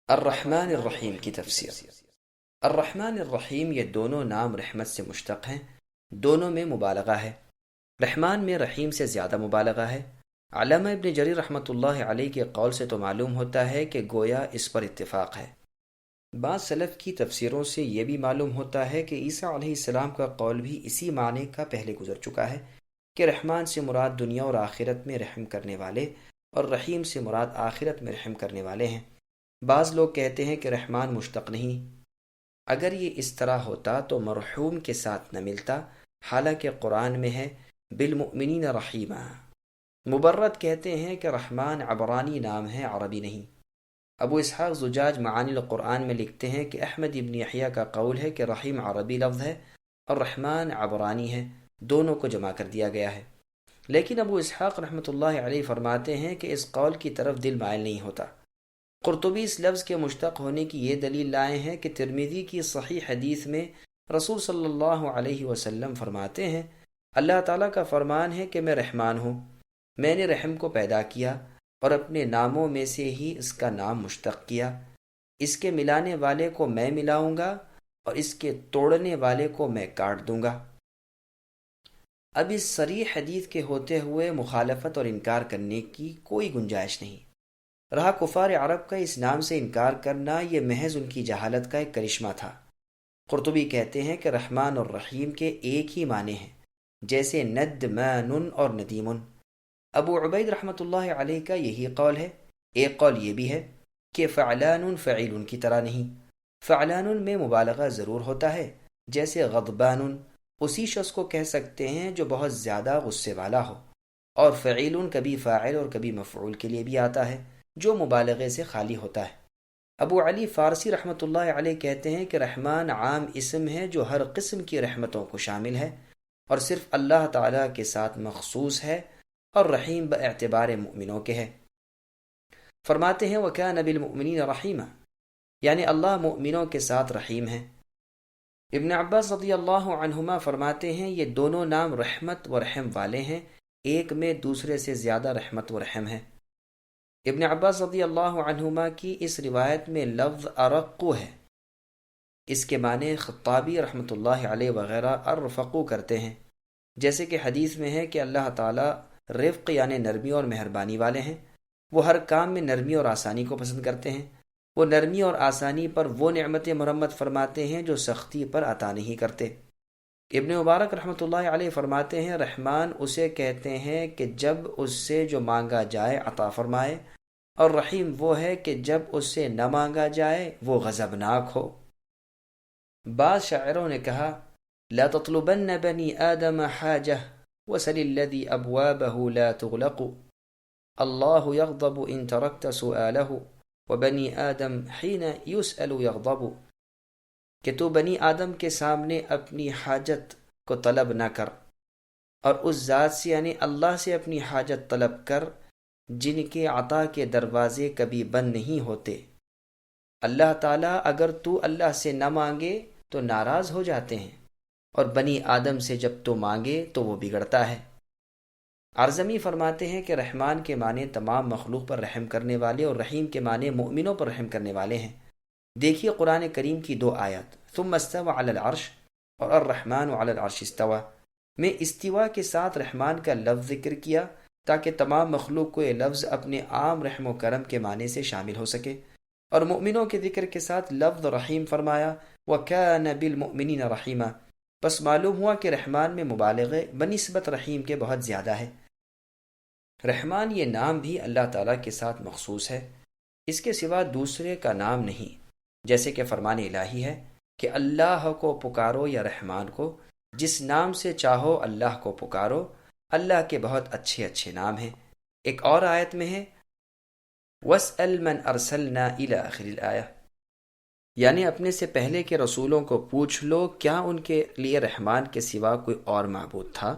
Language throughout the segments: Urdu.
الرحمن الرحیم کی تفسیر۔ الرحمن الرحیم یہ دونوں نام رحمت سے مشتق ہیں، دونوں میں مبالغہ ہے۔ رحمان میں رحیم سے زیادہ مبالغہ ہے۔ علامہ ابن جریر رحمۃ اللہ علیہ کے قول سے تو معلوم ہوتا ہے کہ گویا اس پر اتفاق ہے۔ بعض سلف کی تفسیروں سے یہ بھی معلوم ہوتا ہے کہ عیسیٰ علیہ السلام کا قول بھی اسی معنی کا پہلے گزر چکا ہے کہ رحمان سے مراد دنیا اور آخرت میں رحم کرنے والے، اور رحیم سے مراد آخرت میں رحم کرنے والے ہیں۔ بعض لوگ کہتے ہیں کہ رحمان مشتق نہیں۔ اگر یہ اس طرح ہوتا تو مرحوم کے ساتھ نہ ملتا، حالانکہ قرآن میں ہے بالمؤمنین رحیما۔ مبرد کہتے ہیں کہ رحمان عبرانی نام ہے، عربی نہیں۔ ابو اسحاق زجاج معانی القرآن میں لکھتے ہیں کہ احمد ابن یحییٰ کا قول ہے کہ رحیم عربی لفظ ہے اور رحمان عبرانی ہے، دونوں کو جمع کر دیا گیا ہے۔ لیکن ابو اسحاق رحمۃ اللہ علیہ فرماتے ہیں کہ اس قول کی طرف دل مائل نہیں ہوتا۔ قرطبی اس لفظ کے مشتق ہونے کی یہ دلیل لائے ہیں کہ ترمذی کی صحیح حدیث میں رسول صلی اللہ علیہ وسلم فرماتے ہیں، اللہ تعالیٰ کا فرمان ہے کہ میں رحمان ہوں، میں نے رحم کو پیدا کیا اور اپنے ناموں میں سے ہی اس کا نام مشتق کیا، اس کے ملانے والے کو میں ملاؤں گا اور اس کے توڑنے والے کو میں کاٹ دوں گا۔ اب اس صریح حدیث کے ہوتے ہوئے مخالفت اور انکار کرنے کی کوئی گنجائش نہیں۔ رہا کفار عرب کا اس نام سے انکار کرنا، یہ محض ان کی جہالت کا ایک کرشمہ تھا۔ قرطبی کہتے ہیں کہ رحمان اور رحیم کے ایک ہی معنی ہیں، جیسے ندمان اور ندیم۔ ابو عبید رحمۃ اللہ علیہ کا یہی قول ہے۔ ایک قول یہ بھی ہے کہ فعلان فعیل کی طرح نہیں، فعلان میں مبالغہ ضرور ہوتا ہے، جیسے غضبان اسی شخص کو کہہ سکتے ہیں جو بہت زیادہ غصے والا ہو، اور فعیل کبھی فاعل اور کبھی مفعول کے لیے بھی آتا ہے جو مبالغے سے خالی ہوتا ہے۔ ابو علی فارسی رحمۃ اللہ علیہ کہتے ہیں کہ رحمان عام اسم ہے جو ہر قسم کی رحمتوں کو شامل ہے اور صرف اللہ تعالیٰ کے ساتھ مخصوص ہے، اور رحیم باعتبار مؤمنوں کے ہے۔ فرماتے ہیں وَكَانَ بِالْمُؤْمِنِينَ رَحِيمًا، یعنی اللہ مؤمنوں کے ساتھ رحیم ہے۔ ابن عباس رضی اللہ عنہما فرماتے ہیں یہ دونوں نام رحمت و رحم والے ہیں، ایک میں دوسرے سے زیادہ رحمت و رحم ہے۔ ابن عباس رضی اللہ عنہما کی اس روایت میں لفظ ارقو ہے، اس کے معنی خطابی رحمۃ اللہ علیہ وغیرہ ارفقو کرتے ہیں، جیسے کہ حدیث میں ہے کہ اللہ تعالیٰ رفق یعنی نرمی اور مہربانی والے ہیں، وہ ہر کام میں نرمی اور آسانی کو پسند کرتے ہیں، وہ نرمی اور آسانی پر وہ نعمت مرمت فرماتے ہیں جو سختی پر عطا نہیں کرتے۔ ابن مبارک رحمۃ اللہ علیہ فرماتے ہیں رحمان اسے کہتے ہیں کہ جب اس سے جو مانگا جائے عطا فرمائے، اور رحیم وہ ہے کہ جب اس سے نہ مانگا جائے وہ غضبناک ہو۔ بعض شاعروں نے کہا لا تطلبن بنی آدم حاجہ وسل الذی ابوابہ لا تغلق، اللہ یغضب ان ترکت سؤالہ وبنی آدم حین یسأل یغضب، کہ تو بنی آدم کے سامنے اپنی حاجت کو طلب نہ کر، اور اس ذات سے یعنی اللہ سے اپنی حاجت طلب کر جن کے عطا کے دروازے کبھی بند نہیں ہوتے۔ اللہ تعالیٰ اگر تو اللہ سے نہ مانگے تو ناراض ہو جاتے ہیں، اور بنی آدم سے جب تو مانگے تو وہ بگڑتا ہے۔ ارزمی فرماتے ہیں کہ رحمان کے معنی تمام مخلوق پر رحم کرنے والے، اور رحیم کے معنی مؤمنوں پر رحم کرنے والے ہیں۔ دیکھیے قرآن کریم کی دو آیات ثم استوى علی العرش اور الرحمن علی العرش استوى میں استوا کے ساتھ رحمان کا لفظ ذکر کیا تاکہ تمام مخلوق کو یہ لفظ اپنے عام رحم و کرم کے معنی سے شامل ہو سکے، اور مؤمنوں کے ذکر کے ساتھ لفظ رحیم فرمایا وَكَانَ بِالْمُؤْمِنِينَ رَحِيمًا، بس معلوم ہوا کہ رحمان میں مبالغے بنسبت رحیم کے بہت زیادہ ہے۔ رحمان یہ نام بھی اللہ تعالیٰ کے ساتھ مخصوص ہے، اس کے سوا دوسرے کا نام نہیں، جیسے کہ فرمان الہی ہے کہ اللہ کو پکارو یا رحمان کو، جس نام سے چاہو اللہ کو پکارو، اللہ کے بہت اچھے اچھے نام ہیں۔ ایک اور آیت میں ہے وَاسْأَلْ مَنْ أَرْسَلْنَا إِلَىٰ آخِرِ الْآیَةِ، یعنی اپنے سے پہلے کے رسولوں کو پوچھ لو کیا ان کے لیے رحمان کے سوا کوئی اور معبود تھا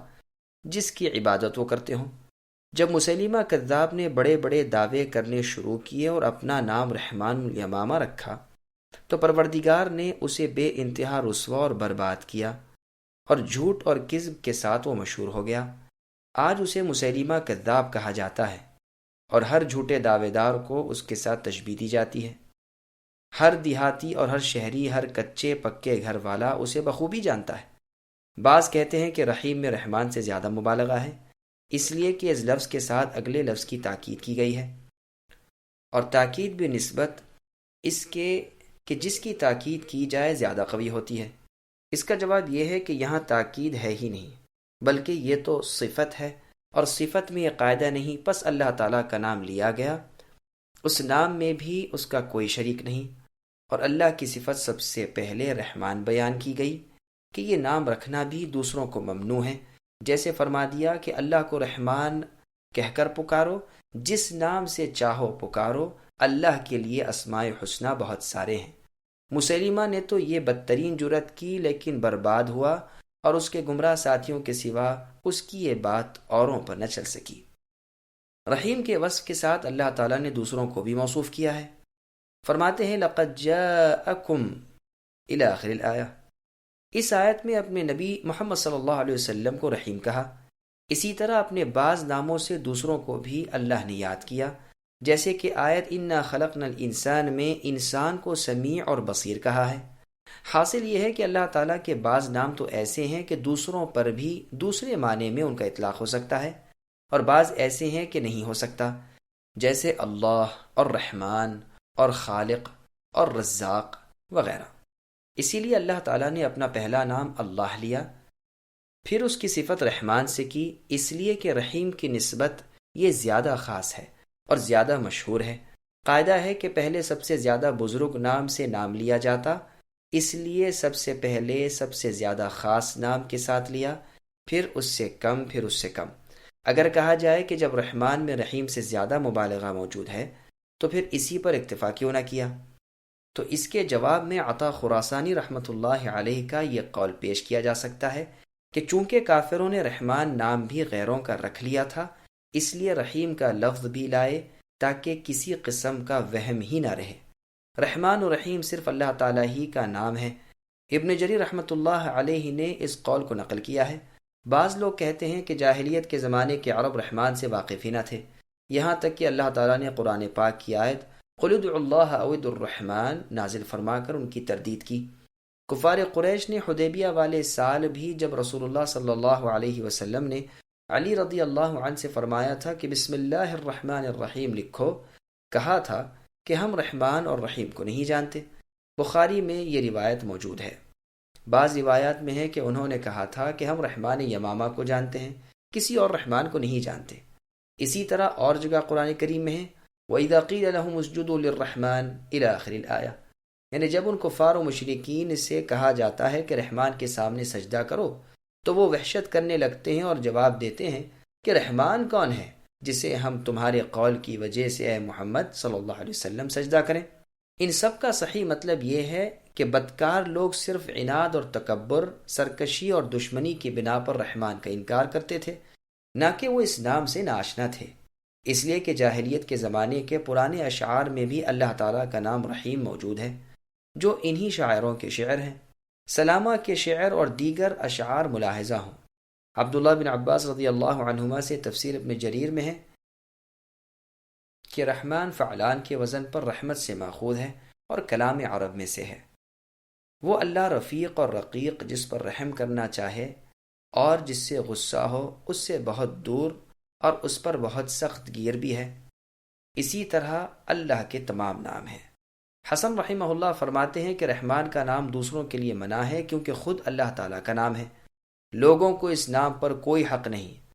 جس کی عبادت وہ کرتے ہوں۔ جب مسیلمہ کذاب نے بڑے بڑے دعوے کرنے شروع کیے اور اپنا نام رحمان الیمامہ رکھا تو پروردگار نے اسے بے انتہا رسوا اور برباد کیا، اور جھوٹ اور کذب کے ساتھ وہ مشہور ہو گیا۔ آج اسے مسیلمہ کذاب کہا جاتا ہے، اور ہر جھوٹے دعوے دار کو اس کے ساتھ تشبیہ دی جاتی ہے۔ ہر دیہاتی اور ہر شہری، ہر کچے پکے گھر والا اسے بخوبی جانتا ہے۔ بعض کہتے ہیں کہ رحیم میں رحمان سے زیادہ مبالغہ ہے، اس لیے کہ اس لفظ کے ساتھ اگلے لفظ کی تاکید کی گئی ہے، اور تاکید بھی نسبت اس کے کہ جس کی تاکید کی جائے زیادہ قوی ہوتی ہے۔ اس کا جواب یہ ہے کہ یہاں تاکید ہے ہی نہیں، بلکہ یہ تو صفت ہے، اور صفت میں یہ قاعدہ نہیں، پس اللہ تعالیٰ کا نام لیا گیا، اس نام میں بھی اس کا کوئی شریک نہیں، اور اللہ کی صفت سب سے پہلے رحمان بیان کی گئی کہ یہ نام رکھنا بھی دوسروں کو ممنوع ہے، جیسے فرما دیا کہ اللہ کو رحمان کہہ کر پکارو، جس نام سے چاہو پکارو، اللہ کے لیے اسماء حسنی بہت سارے ہیں۔ مسیلمہ نے تو یہ بدترین جرت کی، لیکن برباد ہوا، اور اس کے گمراہ ساتھیوں کے سوا اس کی یہ بات اوروں پر نہ چل سکی۔ رحیم کے وصف کے ساتھ اللہ تعالیٰ نے دوسروں کو بھی موصوف کیا ہے۔ فرماتے ہیں لَقَدْ جَاءَكُمْ إِلَى آخر الآیہ۔ اس آیت میں اپنے نبی محمد صلی اللہ علیہ وسلم کو رحیم کہا، اسی طرح اپنے بعض ناموں سے دوسروں کو بھی اللہ نے یاد کیا، جیسے کہ آیت اِنَّا خَلَقْنَا الْإِنسَانَ میں انسان کو سمیع اور بصیر کہا ہے۔ حاصل یہ ہے کہ اللہ تعالیٰ کے بعض نام تو ایسے ہیں کہ دوسروں پر بھی دوسرے معنی میں ان کا اطلاق ہو سکتا ہے، اور بعض ایسے ہیں کہ نہیں ہو سکتا، جیسے اللہ اور رحمان اور خالق اور رزاق وغیرہ۔ اسی لیے اللہ تعالیٰ نے اپنا پہلا نام اللہ لیا، پھر اس کی صفت رحمان سے کی، اس لیے کہ رحیم کی نسبت یہ زیادہ خاص ہے اور زیادہ مشہور ہے۔ قاعدہ ہے کہ پہلے سب سے زیادہ بزرگ نام سے نام لیا جاتا، اس لیے سب سے پہلے سب سے زیادہ خاص نام کے ساتھ لیا، پھر اس سے کم، پھر اس سے کم۔ اگر کہا جائے کہ جب رحمان میں رحیم سے زیادہ مبالغہ موجود ہے تو پھر اسی پر اکتفا کیوں نہ کیا؟ تو اس کے جواب میں عطا خراسانی رحمۃ اللہ علیہ کا یہ قول پیش کیا جا سکتا ہے کہ چونکہ کافروں نے رحمان نام بھی غیروں کا رکھ لیا تھا، اس لیے رحیم کا لفظ بھی لائے تاکہ کسی قسم کا وہم ہی نہ رہے۔ رحمان و رحیم صرف اللہ تعالیٰ ہی کا نام ہے۔ ابن جریر رحمۃ اللہ علیہ نے اس قول کو نقل کیا ہے۔ بعض لوگ کہتے ہیں کہ جاہلیت کے زمانے کے عرب رحمان سے واقف ہی نہ تھے، یہاں تک کہ اللہ تعالیٰ نے قرآن پاک کی آیت قُلِ ادْعُوا اللَّهَ أَوِ ادْعُوا الرَّحْمَٰنَ نازل فرما کر ان کی تردید کی۔ کفار قریش نے حدیبیہ والے سال بھی جب رسول اللہ صلی اللہ علیہ وسلم نے علی رضی اللہ عنہ سے فرمایا تھا کہ بسم اللہ الرحمن الرحیم لکھو، کہا تھا کہ ہم رحمان اور رحیم کو نہیں جانتے۔ بخاری میں یہ روایت موجود ہے۔ بعض روایات میں ہے کہ انہوں نے کہا تھا کہ ہم رحمان یمامہ کو جانتے ہیں، کسی اور رحمان کو نہیں جانتے۔ اسی طرح اور جگہ قرآن کریم میں ہے وَإِذَا قِيلَ لَهُمُ اسْجُدُوا لِلرَّحْمَٰنِ إِلَى آخر الآیہ، یعنی جب ان کفار و مشرکین سے کہا جاتا ہے کہ رحمان کے سامنے سجدہ کرو تو وہ وحشت کرنے لگتے ہیں اور جواب دیتے ہیں کہ رحمان کون ہے جسے ہم تمہارے قول کی وجہ سے اے محمد صلی اللہ علیہ وسلم سجدہ کریں۔ ان سب کا صحیح مطلب یہ ہے کہ بدکار لوگ صرف عناد اور تکبر، سرکشی اور دشمنی کی بنا پر رحمان کا انکار کرتے تھے، نہ کہ وہ اس نام سے ناآشنا تھے، اس لیے کہ جاہلیت کے زمانے کے پرانے اشعار میں بھی اللہ تعالیٰ کا نام رحیم موجود ہے، جو انہی شاعروں کے شعر ہیں۔ سلامہ کے شعر اور دیگر اشعار ملاحظہ ہوں۔ عبداللہ بن عباس رضی اللہ عنہما سے تفسیر ابن جریر میں ہے کہ رحمان فعلان کے وزن پر رحمت سے ماخوذ ہے اور کلام عرب میں سے ہے۔ وہ اللہ رفیق اور رقیق جس پر رحم کرنا چاہے اور جس سے غصہ ہو اس سے بہت دور اور اس پر بہت سخت گیر بھی ہے۔ اسی طرح اللہ کے تمام نام ہیں۔ حسن رحمہ اللہ فرماتے ہیں کہ رحمان کا نام دوسروں کے لیے منع ہے کیونکہ خود اللہ تعالیٰ کا نام ہے، لوگوں کو اس نام پر کوئی حق نہیں۔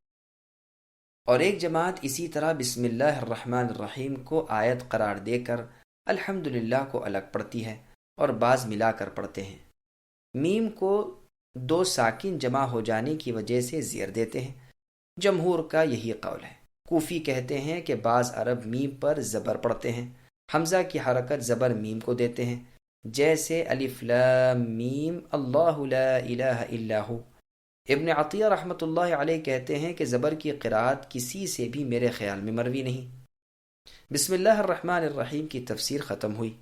اور ایک جماعت اسی طرح بسم اللہ الرحمن الرحیم کو آیت قرار دے کر الحمدللہ کو الگ پڑھتی ہے اور بعض ملا کر پڑھتے ہیں۔ میم کو دو ساکن جمع ہو جانے کی وجہ سے زیر دیتے ہیں، جمہور کا یہی قول ہے۔ کوفی کہتے ہیں کہ بعض عرب میم پر زبر پڑھتے ہیں، حمزہ کی حرکت زبر میم کو دیتے ہیں، جیسے الف لام میم اللہ لا الہ الا ہو۔ ابن عطیہ رحمۃ اللہ علیہ کہتے ہیں کہ زبر کی قرأت کسی سے بھی میرے خیال میں مروی نہیں۔ بسم اللہ الرحمن الرحیم کی تفسیر ختم ہوئی۔